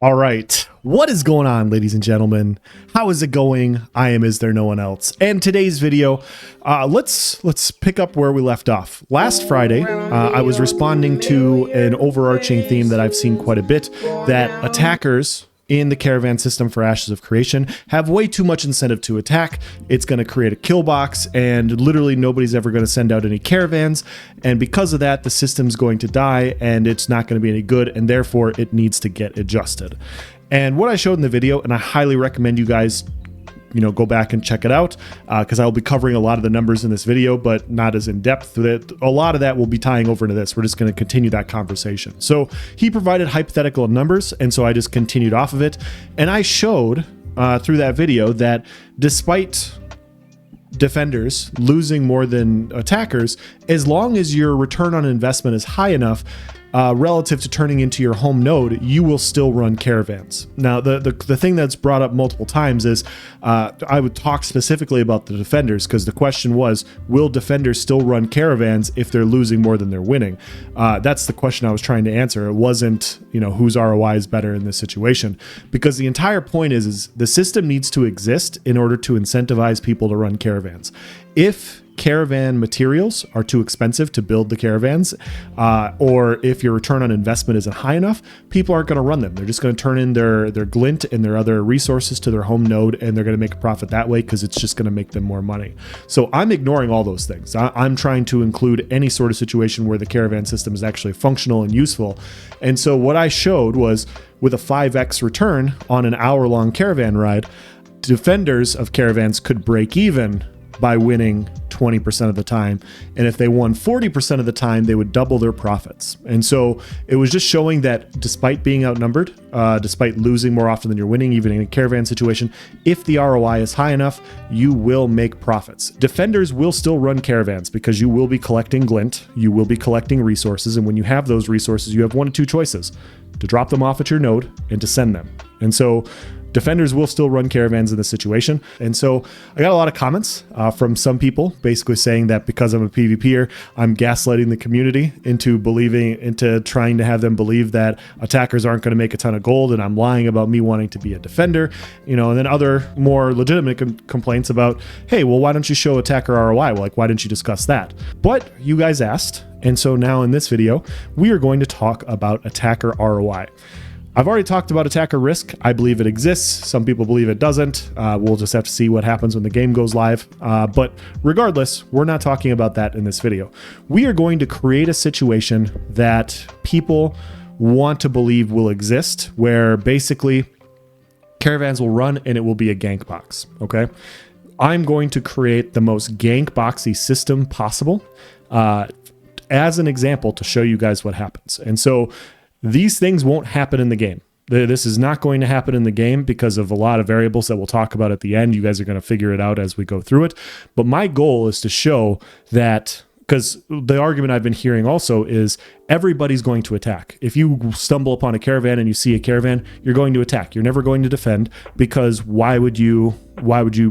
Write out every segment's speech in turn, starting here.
All right. What is going on, ladies and gentlemen? How is it going? I am Is There No One Else? And today's video, let's pick up where we left off. Last Friday, I was responding to an overarching theme that I've seen quite a bit, that attackers in the Caravan system for Ashes of Creation have way too much incentive to attack. It's going to create a kill box, and literally nobody's ever going to send out any caravans. And because of that, the system's going to die, and it's not going to be any good, and therefore it needs to get adjusted. And what I showed in the video, and I highly recommend you guys go back and check it out, because I'll be covering a lot of the numbers in this video, but not as in depth. That a lot of that will be tying over into this. We're just going to continue that conversation. So he provided hypothetical numbers, and so I just continued off of it. And I showed through that video that despite defenders losing more than attackers, as long as your return on investment is high enough, relative to turning into your home node, you will still run caravans. Now, the thing that's brought up multiple times is I would talk specifically about the defenders, because the question was, will defenders still run caravans if they're losing more than they're winning? That's the question I was trying to answer. It wasn't, whose ROI is better in this situation, because the entire point is the system needs to exist in order to incentivize people to run caravans. If caravan materials are too expensive to build the caravans, or if your return on investment isn't high enough, people aren't going to run them. They're just going to turn in their glint and their other resources to their home node, and they're going to make a profit that way because it's just going to make them more money. So I'm ignoring all those things. I'm trying to include any sort of situation where the caravan system is actually functional and useful. And so what I showed was, with a 5x return on an hour-long caravan ride, defenders of caravans could break even by winning 20% of the time. And if they won 40% of the time, they would double their profits. And so it was just showing that despite being outnumbered, despite losing more often than you're winning, even in a caravan situation, if the ROI is high enough, you will make profits. Defenders will still run caravans because you will be collecting glint, you will be collecting resources. And when you have those resources, you have one of two choices: to drop them off at your node and to send them. And so defenders will still run caravans in this situation. And so I got a lot of comments from some people basically saying that because I'm a PvPer, I'm gaslighting the community into trying to have them believe that attackers aren't going to make a ton of gold, and I'm lying about me wanting to be a defender. And then other more legitimate complaints about, hey, well, why don't you show attacker ROI? Well, why didn't you discuss that? But you guys asked. And so now in this video, we are going to talk about attacker ROI. I've already talked about attacker risk. I believe it exists. Some people believe it doesn't. We'll just have to see what happens when the game goes live. But regardless, we're not talking about that in this video. We are going to create a situation that people want to believe will exist, where basically caravans will run and it will be a gank box. Okay. I'm going to create the most gank boxy system possible as an example to show you guys what happens. And so these things won't happen in the game. This is not going to happen in the game because of a lot of variables that we'll talk about at the end. You guys are going to figure it out as we go through it. But my goal is to show that, because the argument I've been hearing also is everybody's going to attack. If you stumble upon a caravan and you see a caravan, you're going to attack. You're never going to defend, because why would you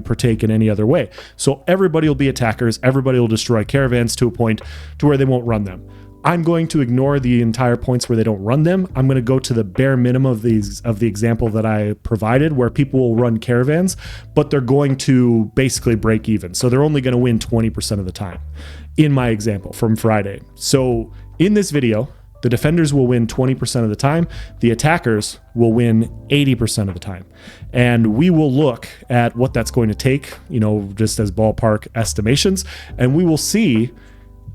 partake in any other way? So everybody will be attackers. Everybody will destroy caravans to a point to where they won't run them. I'm going to ignore the entire points where they don't run them. I'm going to go to the bare minimum of the example that I provided, where people will run caravans, but they're going to basically break even. So they're only going to win 20% of the time in my example from Friday. So in this video, the defenders will win 20% of the time. The attackers will win 80% of the time. And we will look at what that's going to take, just as ballpark estimations, and we will see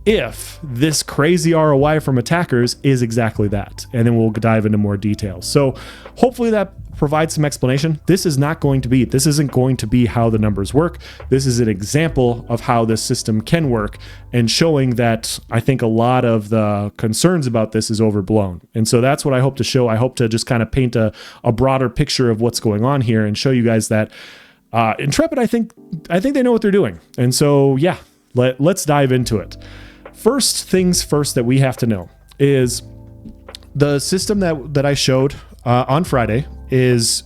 if this crazy ROI from attackers is exactly that. And then we'll dive into more details. So hopefully that provides some explanation. This isn't going to be how the numbers work. This is an example of how this system can work, and showing that I think a lot of the concerns about this is overblown. And so that's what I hope to show. I hope to just kind of paint a broader picture of what's going on here and show you guys that Intrepid, I think they know what they're doing. And so, yeah, let's dive into it. First things first that we have to know is the system that I showed on Friday is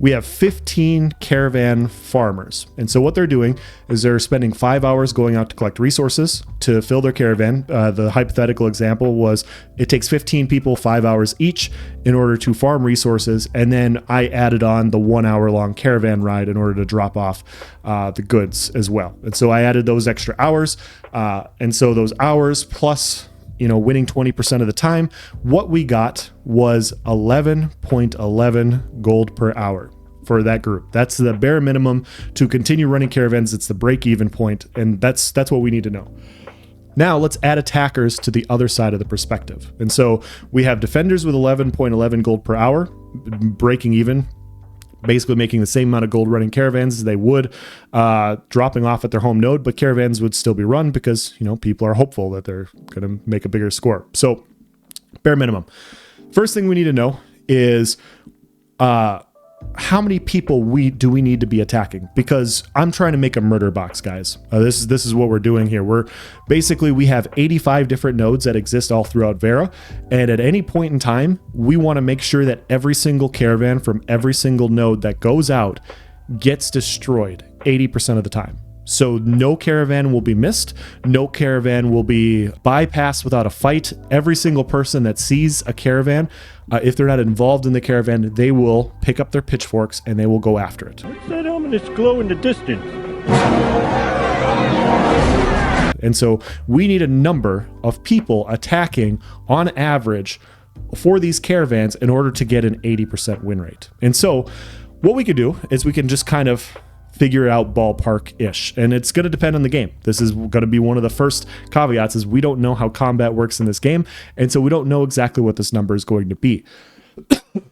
we have 15 caravan farmers. And so what they're doing is they're spending 5 hours going out to collect resources to fill their caravan. The hypothetical example was it takes 15 people 5 hours each in order to farm resources. And then I added on the 1 hour long caravan ride in order to drop off the goods as well. And so I added those extra hours. And so those hours plus, winning 20% of the time, what we got was 11.11 gold per hour for that group. That's the bare minimum to continue running caravans. It's the break-even point, and that's what we need to know. Now let's add attackers to the other side of the perspective. And so we have defenders with 11.11 gold per hour, breaking even, basically making the same amount of gold running caravans as they would dropping off at their home node, but caravans would still be run because, people are hopeful that they're going to make a bigger score. So bare minimum. First thing we need to know is how many people do we need to be attacking? Because I'm trying to make a murder box, guys. This is what we're doing here. We have 85 different nodes that exist all throughout Vera, and at any point in time, we want to make sure that every single caravan from every single node that goes out gets destroyed 80% of the time. So no caravan will be missed. No caravan will be bypassed without a fight. Every single person that sees a caravan, if they're not involved in the caravan, they will pick up their pitchforks and they will go after it. What's that ominous glow in the distance? And so we need a number of people attacking on average for these caravans in order to get an 80% win rate. And so what we could do is we can just kind of figure it out ballpark-ish. And it's going to depend on the game. This is going to be one of the first caveats is we don't know how combat works in this game. And so we don't know exactly what this number is going to be.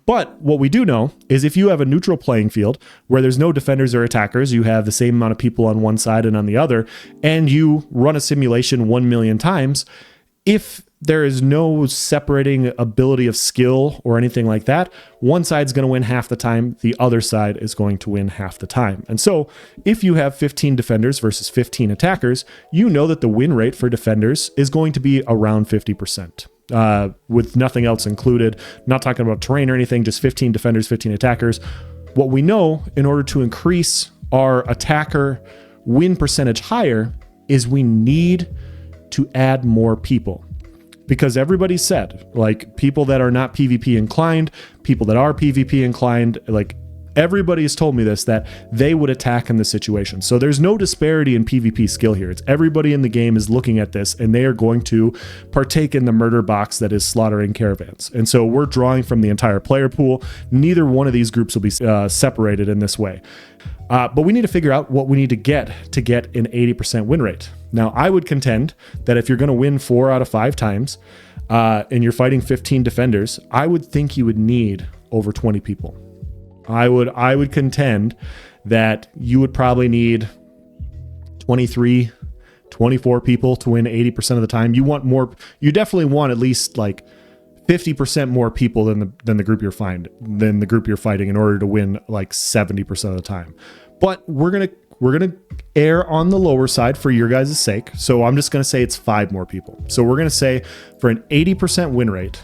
But what we do know is if you have a neutral playing field where there's no defenders or attackers, you have the same amount of people on one side and on the other, and you run a simulation 1 million times, if there is no separating ability of skill or anything like that, one side's going to win half the time, the other side is going to win half the time. And so if you have 15 defenders versus 15 attackers, you know that the win rate for defenders is going to be around 50%. With nothing else included, not talking about terrain or anything, just 15 defenders, 15 attackers. What we know in order to increase our attacker win percentage higher is we need to add more people. Because everybody said, like, people that are not PvP inclined, people that are PvP inclined, like, everybody has told me this, that they would attack in this situation. So there's no disparity in PvP skill here. It's everybody in the game is looking at this and they are going to partake in the murder box that is slaughtering caravans. And so we're drawing from the entire player pool. Neither one of these groups will be separated in this way. But we need to figure out what we need to get an 80% win rate. Now, I would contend that if you're going to win 4 out of 5 times and you're fighting 15 defenders, I would think you would need over 20 people. I would contend that you would probably need 23, 24 people to win 80% of the time. You want more. You definitely want at least like 50% more people than the group you're fighting in order to win like 70% of the time. But we're gonna err on the lower side for your guys' sake. So I'm just gonna say it's 5 more people. So we're gonna say for an 80% win rate,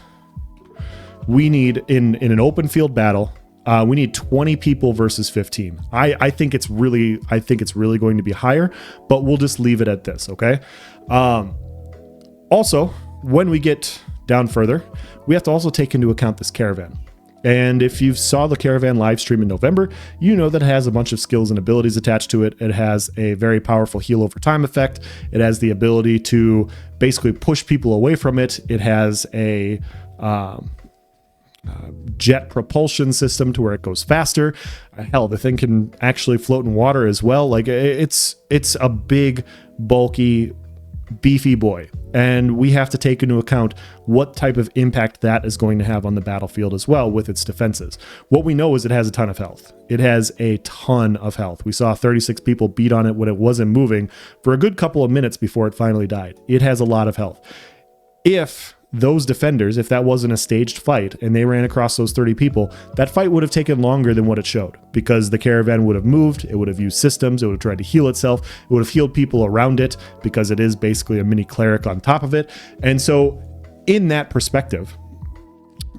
we need in an open field battle, we need 20 people versus 15. I think it's really going to be higher, but we'll just leave it at this, okay? Also, when we get down further, we have to also take into account this caravan. And if you saw the caravan live stream in November, you know that it has a bunch of skills and abilities attached to it. It has a very powerful heal over time effect. It has the ability to basically push people away from it. It has a jet propulsion system to where it goes faster. Hell, the thing can actually float in water as well. Like it's a big, bulky, beefy boy. And we have to take into account what type of impact that is going to have on the battlefield as well with its defenses. What we know is it has a ton of health. It has a ton of health. We saw 36 people beat on it when it wasn't moving for a good couple of minutes before it finally died. It has a lot of health. If those defenders, if that wasn't a staged fight and they ran across those 30 people, that fight would have taken longer than what it showed because the caravan would have moved, it would have used systems, it would have tried to heal itself, it would have healed people around it because it is basically a mini cleric on top of it. And so in that perspective,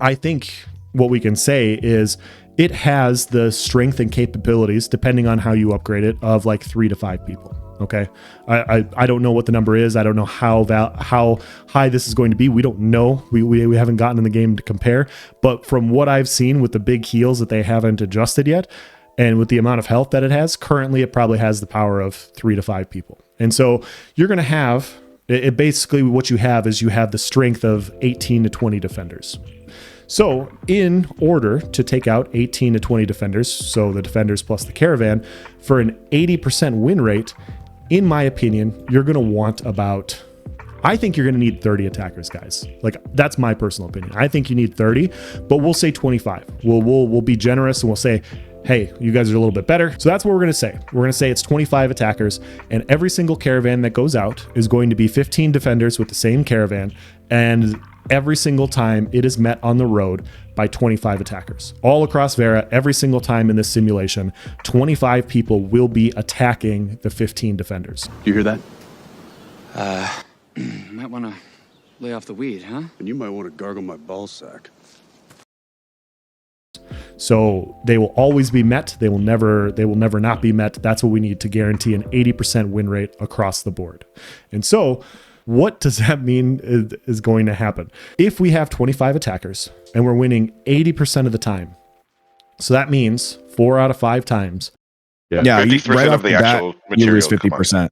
I think what we can say is it has the strength and capabilities, depending on how you upgrade it, of like 3 to 5 people. Okay. I don't know what the number is. I don't know how high this is going to be. We don't know. We haven't gotten in the game to compare, but from what I've seen with the big heals that they haven't adjusted yet, and with the amount of health that it has, currently it probably has the power of 3 to 5 people. And so you're going to have it basically what you have is you have the strength of 18 to 20 defenders. So in order to take out 18 to 20 defenders, so the defenders plus the caravan, for an 80% win rate, in my opinion, you're going to want about, I think you're going to need 30 attackers, guys. Like, that's my personal opinion. I think you need 30, but we'll say 25. We'll be generous and we'll say, hey, you guys are a little bit better. So that's what we're going to say. We're going to say it's 25 attackers, and every single caravan that goes out is going to be 15 defenders with the same caravan, and every single time it is met on the road by 25 attackers. All across Vera, every single time in this simulation, 25 people will be attacking the 15 defenders. You hear that? Might want to lay off the weed, huh? And you might want to gargle my ball sack. So they will always be met. They will never not be met. That's what we need to guarantee an 80% win rate across the board. And so what does that mean is going to happen? If we have 25 attackers and we're winning 80% of the time, so that means 4 out of 5 times. Yeah, you, 50% right of off the the bat, actual you lose material 50% of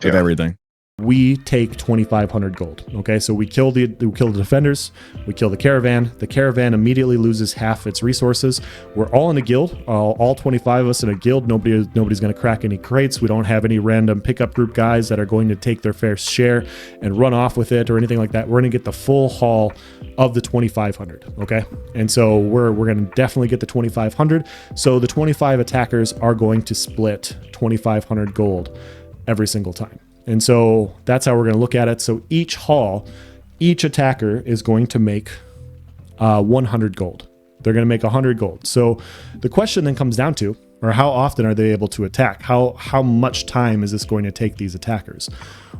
Yeah. everything. we take 2,500 gold. Okay, so we kill the defenders, we kill the caravan. The caravan immediately loses half its resources. We're all in a guild, all 25 of us in a guild. Nobody's going to crack any crates. We don't have any random pickup group guys that are going to take their fair share and run off with it or anything like that. We're going to get the full haul of the 2,500. Okay, and so we're going to definitely get the 2,500. So the 25 attackers are going to split 2,500 gold every single time. And so that's how we're going to look at it. So each haul, each attacker is going to make 100 gold. They're going to make 100 gold. So the question then comes down to, or how often are they able to attack? How much time is this going to take these attackers?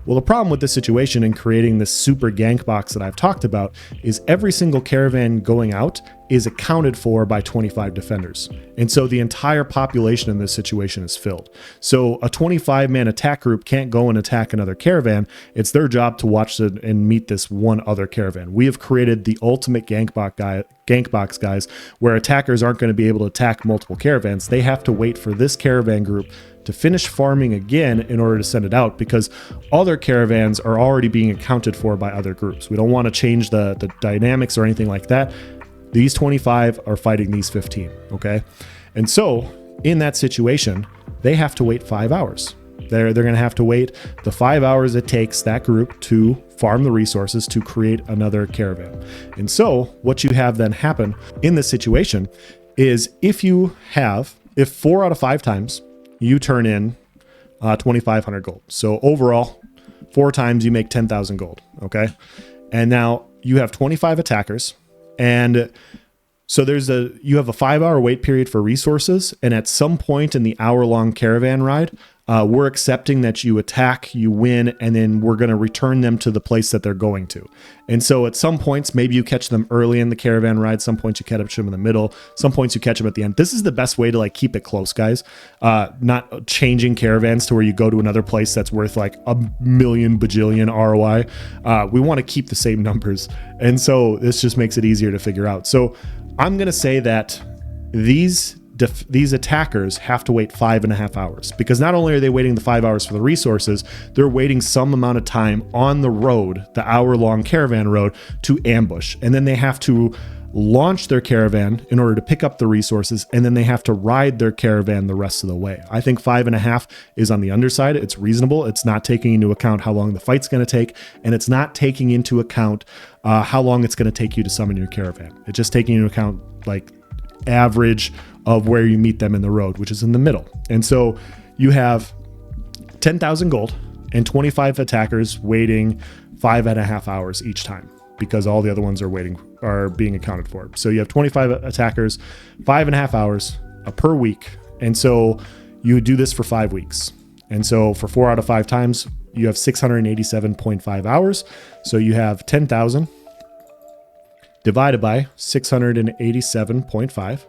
Well, the problem with this situation and creating this super gank box that I've talked about is every single caravan going out is accounted for by 25 defenders. And so the entire population in this situation is filled. So a 25-man attack group can't go and attack another caravan. It's their job to watch and meet this one other caravan. We have created the ultimate gank box, guys, where attackers aren't going to be able to attack multiple caravans. They have to wait for this caravan group to finish farming again in order to send it out, because other caravans are already being accounted for by other groups. We don't want to change the dynamics or anything like that. These 25 are fighting these 15, okay? And so in that situation, they have to wait 5 hours. They're going to have to wait the 5 hours it takes that group to farm the resources to create another caravan. And so what you have then happen in this situation is if 4 out of 5 times you turn in 2,500 gold. So overall, 4 times you make 10,000 gold, okay? And now you have 25 attackers, and so you have a 5-hour wait period for resources, and at some point in the hour-long caravan ride, we're accepting that you attack, you win, and then we're going to return them to the place that they're going to. And so at some points, maybe you catch them early in the caravan ride. Some points you catch them in the middle. Some points you catch them at the end. This is the best way to keep it close, guys. Not changing caravans to where you go to another place that's worth like a million bajillion ROI. We want to keep the same numbers. And so this just makes it easier to figure out. So I'm going to say that these attackers have to wait 5.5 hours, because not only are they waiting the 5 hours for the resources, they're waiting some amount of time on the road, the hour-long caravan road, to ambush. And then they have to launch their caravan in order to pick up the resources, and then they have to ride their caravan the rest of the way. I think 5.5 is on the underside. It's reasonable. It's not taking into account how long the fight's going to take, and it's not taking into account how long it's going to take you to summon your caravan. It's just taking into account average of where you meet them in the road, which is in the middle. And so you have 10,000 gold and 25 attackers waiting 5.5 hours each time, because all the other ones are being accounted for. So you have 25 attackers, 5.5 hours per week. And so you do this for 5 weeks. And so for 4 out of 5 times, you have 687.5 hours. So you have 10,000 divided by 687.5.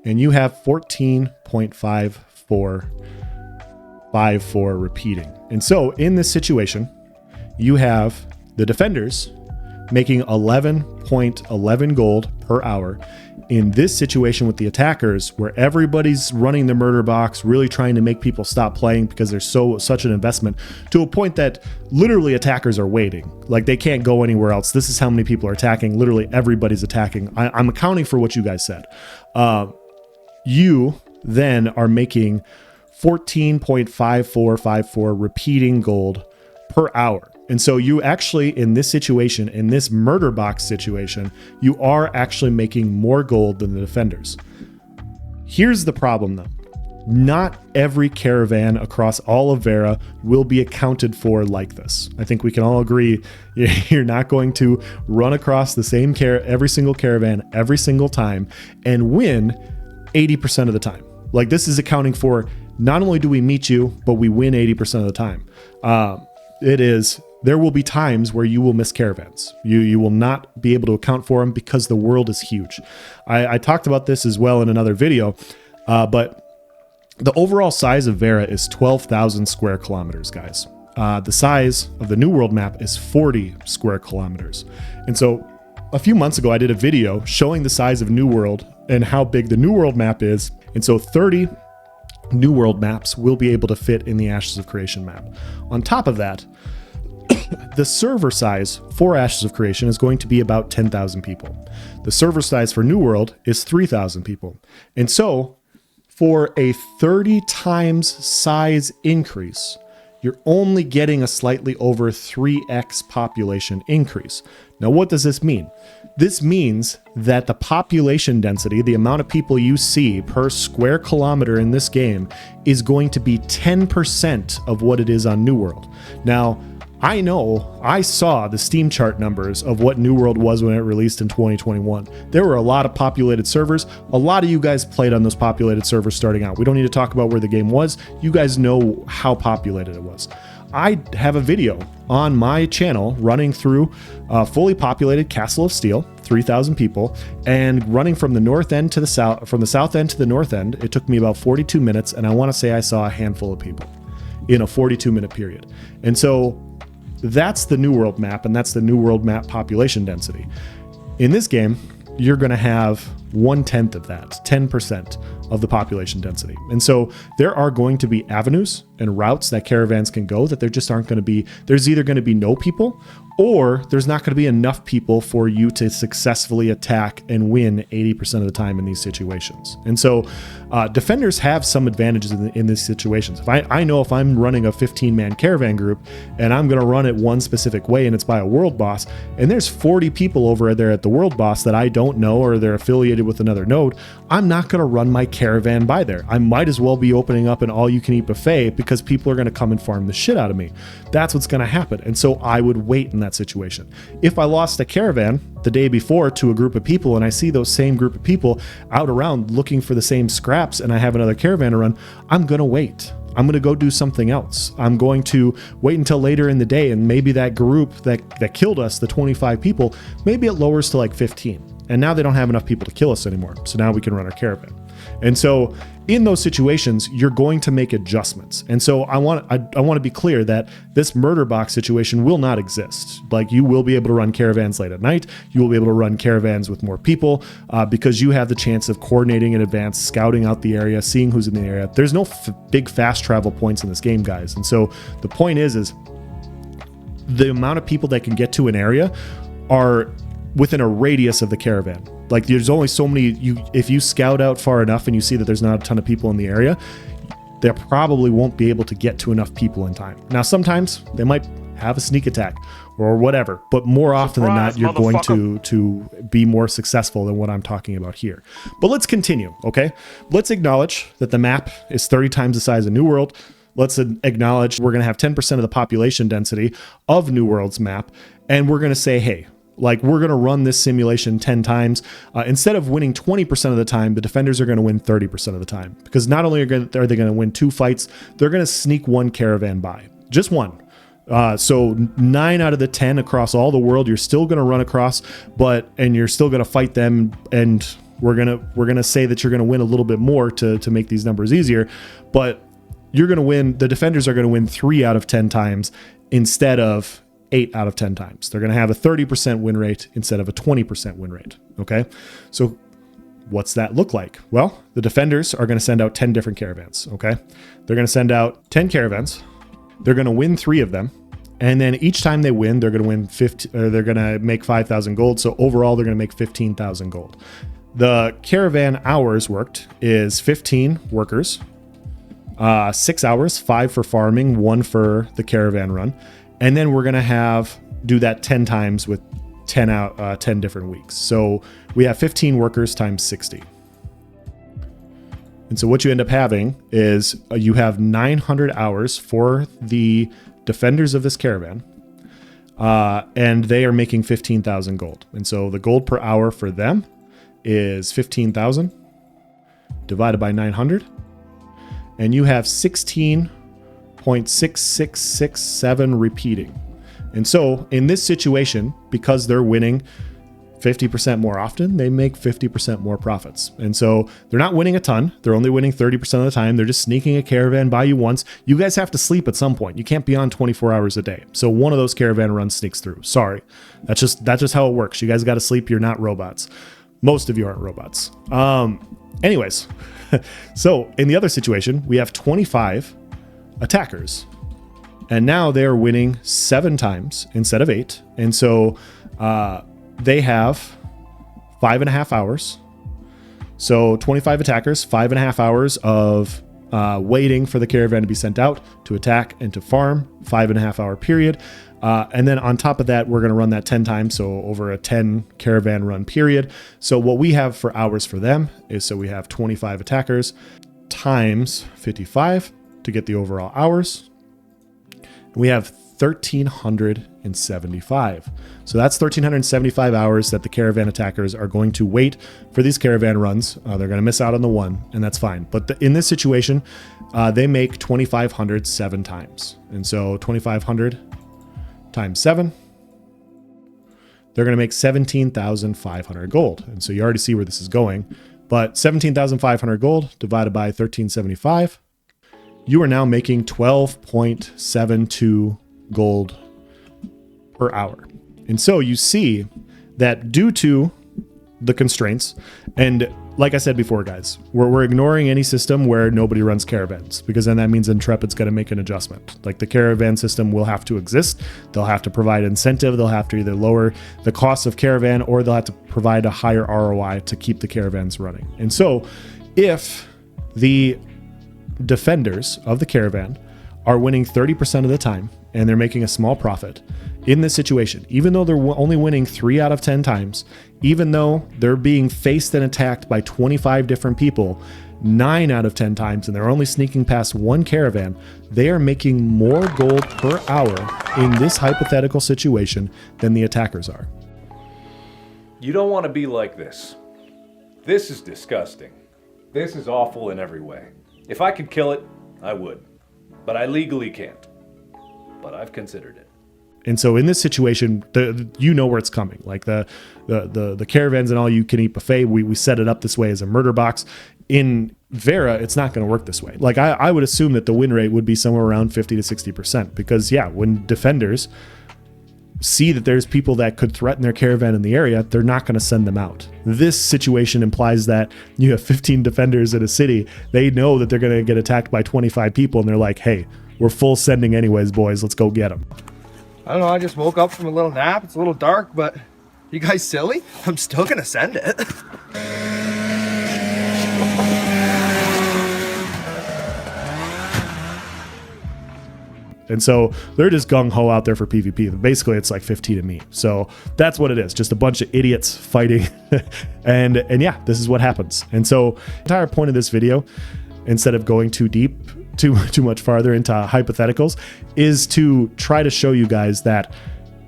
And you have 14.5454 repeating. And so in this situation, you have the defenders making 11.11 gold per hour. In this situation with the attackers, where everybody's running the murder box, really trying to make people stop playing because there's such an investment, to a point that literally attackers are waiting. Like, they can't go anywhere else. This is how many people are attacking. Literally everybody's attacking. I'm accounting for what you guys said. You then are making 14.5454 repeating gold per hour. And so you actually, in this situation, in this murder box situation, you are actually making more gold than the defenders. Here's the problem though. Not every caravan across all of Vera will be accounted for like this. I think we can all agree you're not going to run across the same every single caravan every single time and win 80% of the time. Like, this is accounting for not only do we meet you, but we win 80% of the time. There will be times where you will miss caravans. You will not be able to account for them because the world is huge. I talked about this as well in another video, but the overall size of Vera is 12,000 square kilometers, guys. The size of the New World map is 40 square kilometers. And so a few months ago, I did a video showing the size of New World and how big the New World map is. And so 30 New World maps will be able to fit in the Ashes of Creation map. On top of that, the server size for Ashes of Creation is going to be about 10,000 people. The server size for New World is 3,000 people. And so for a 30 times size increase, you're only getting a slightly over 3x population increase. Now, what does this mean? This means that the population density, the amount of people you see per square kilometer in this game, is going to be 10% of what it is on New World. Now, I know I saw the Steam chart numbers of what New World was when it released in 2021. There were a lot of populated servers. A lot of you guys played on those populated servers starting out. We don't need to talk about where the game was. You guys know how populated it was. I have a video on my channel running through a fully populated Castle of Steel, 3,000 people, and running from the north end to the south, from the south end to the north end. It took me about 42 minutes, and I want to say I saw a handful of people in a 42-minute period. And so that's the New World map, and that's the New World map population density. In this game, you're going to have 1/10 of that, 10% of the population density. And so there are going to be avenues and routes that caravans can go that there just aren't going to be. There's either going to be no people, or there's not going to be enough people for you to successfully attack and win 80% of the time in these situations. And so defenders have some advantages in these situations. If I know if I'm running a 15-man caravan group and I'm going to run it one specific way and it's by a world boss, and there's 40 people over there at the world boss that I don't know, or they're affiliated with another node, I'm not going to run my caravan by there. I might as well be opening up an all-you-can-eat buffet because people are going to come and farm the shit out of me. That's what's going to happen. And so I would wait in that situation. If I lost a caravan the day before to a group of people and I see those same group of people out around looking for the same scraps and I have another caravan to run, I'm going to wait. I'm going to go do something else. I'm going to wait until later in the day, and maybe that group that killed us, the 25 people, maybe it lowers to like 15. And now they don't have enough people to kill us anymore. So now we can run our caravan. And so in those situations, you're going to make adjustments. And so I want to be clear that this murder box situation will not exist. Like, you will be able to run caravans late at night. You will be able to run caravans with more people because you have the chance of coordinating in advance, scouting out the area, seeing who's in the area. There's no big fast travel points in this game, guys. And so the point is the amount of people that can get to an area are within a radius of the caravan. Like, there's only so many. If you scout out far enough and you see that there's not a ton of people in the area, they probably won't be able to get to enough people in time. Now, sometimes they might have a sneak attack or whatever, but more often than not, you're going to be more successful than what I'm talking about here. But let's continue, okay? Let's acknowledge that the map is 30 times the size of New World. Let's acknowledge we're going to have 10% of the population density of New World's map, and we're going to say, hey, like, we're going to run this simulation 10 times. Instead of winning 20% of the time, the defenders are going to win 30% of the time. Because not only are they going to win 2 fights, they're going to sneak 1 caravan by. Just one. So 9 out of the 10 across all the world, you're still going to run across, and you're still going to fight them. And we're gonna say that you're going to win a little bit more to make these numbers easier, but you're going to win. The defenders are going to win 3 out of 10 times instead of 8 out of 10 times. They're going to have a 30% win rate instead of a 20% win rate. Okay. So what's that look like? Well, the defenders are going to send out 10 different caravans. Okay. They're going to send out 10 caravans. They're going to win 3 of them. And then each time they win, they're going to win 50, or they're going to make 5,000 gold. So overall, they're going to make 15,000 gold. The caravan hours worked is 15 workers, 6 hours, 5 for farming, 1 for the caravan run. And then we're going to do that 10 times with 10 different weeks. So we have 15 workers times 60. And so what you end up having is you have 900 hours for the defenders of this caravan. And they are making 15,000 gold. And so the gold per hour for them is 15,000 divided by 900. And you have 16.6667 repeating. And so in this situation, because they're winning 50% more often, they make 50% more profits. And so they're not winning a ton. They're only winning 30% of the time. They're just sneaking a caravan by you once. You guys have to sleep at some point. You can't be on 24 hours a day. So one of those caravan runs sneaks through. Sorry. That's just how it works. You guys got to sleep. You're not robots. Most of you aren't robots. Anyways, so in the other situation, we have 25 attackers. And now they're winning 7 times instead of 8. And so they have 5.5 hours. So 25 attackers, 5.5 hours of waiting for the caravan to be sent out to attack and to farm, 5.5 hour period. And then on top of that, we're going to run that 10 times. So over a 10 caravan run period. So what we have for hours for them is, so we have 25 attackers times 55 to get the overall hours. We have 1,375. So that's 1,375 hours that the caravan attackers are going to wait for these caravan runs. They're going to miss out on the one, and that's fine. But in this situation, they make 2,500 7 times. And so 2,500 times 7, they're going to make 17,500 gold. And so you already see where this is going. But 17,500 gold divided by 1,375, you are now making 12.72 gold per hour. And so you see that due to the constraints, and like I said before, guys, we're ignoring any system where nobody runs caravans, because then that means Intrepid's got to make an adjustment. Like the caravan system will have to exist. They'll have to provide incentive. They'll have to either lower the cost of caravan, or they'll have to provide a higher ROI to keep the caravans running. And so if the defenders of the caravan are winning 30% of the time and they're making a small profit in this situation, even though they're only winning 3 out of 10 times, even though they're being faced and attacked by 25 different people 9 out of 10 times, and they're only sneaking past 1 caravan, they are making more gold per hour in this hypothetical situation than the attackers are. You don't want to be like this. This is disgusting. This is awful in every way. If I could kill it, I would. But I legally can't. But I've considered it. And so in this situation, you know where it's coming. Like the caravans and all you can eat buffet, we set it up this way as a murder box. In Vera, it's not going to work this way. Like I would assume that the win rate would be somewhere around 50 to 60%, because yeah, when defenders see that there's people that could threaten their caravan in the area, they're not going to send them out. This situation implies that you have 15 defenders in a city. They know that they're going to get attacked by 25 people, and they're like, hey, we're full sending anyways, boys. Let's go get them. I don't know, I just woke up from a little nap. It's a little dark, but you guys silly? I'm still gonna send it. And so they're just gung-ho out there for PvP. Basically, it's like 15 to me. So that's what it is. Just a bunch of idiots fighting. and yeah, this is what happens. And so the entire point of this video, instead of going too deep, too much farther into hypotheticals, is to try to show you guys that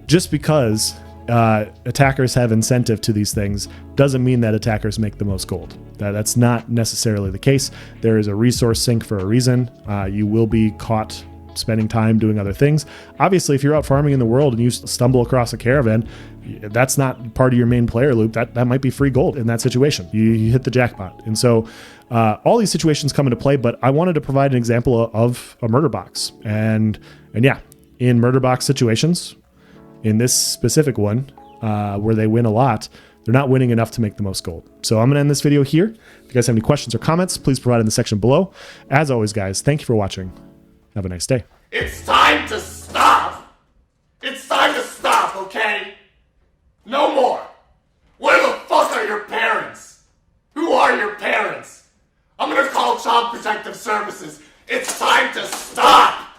just because attackers have incentive to these things doesn't mean that attackers make the most gold. That's not necessarily the case. There is a resource sink for a reason. You will be caught spending time doing other things. Obviously, if you're out farming in the world and you stumble across a caravan, that's not part of your main player loop. That might be free gold in that situation. You hit the jackpot. And so all these situations come into play, but I wanted to provide an example of a murder box. And yeah, in murder box situations, in this specific one, where they win a lot, they're not winning enough to make the most gold. So I'm going to end this video here. If you guys have any questions or comments, please provide in the section below. As always, guys, thank you for watching. Have a nice day. It's time to stop! It's time to stop, okay? No more! Where the fuck are your parents? Who are your parents? I'm gonna call Child Protective Services. It's time to stop!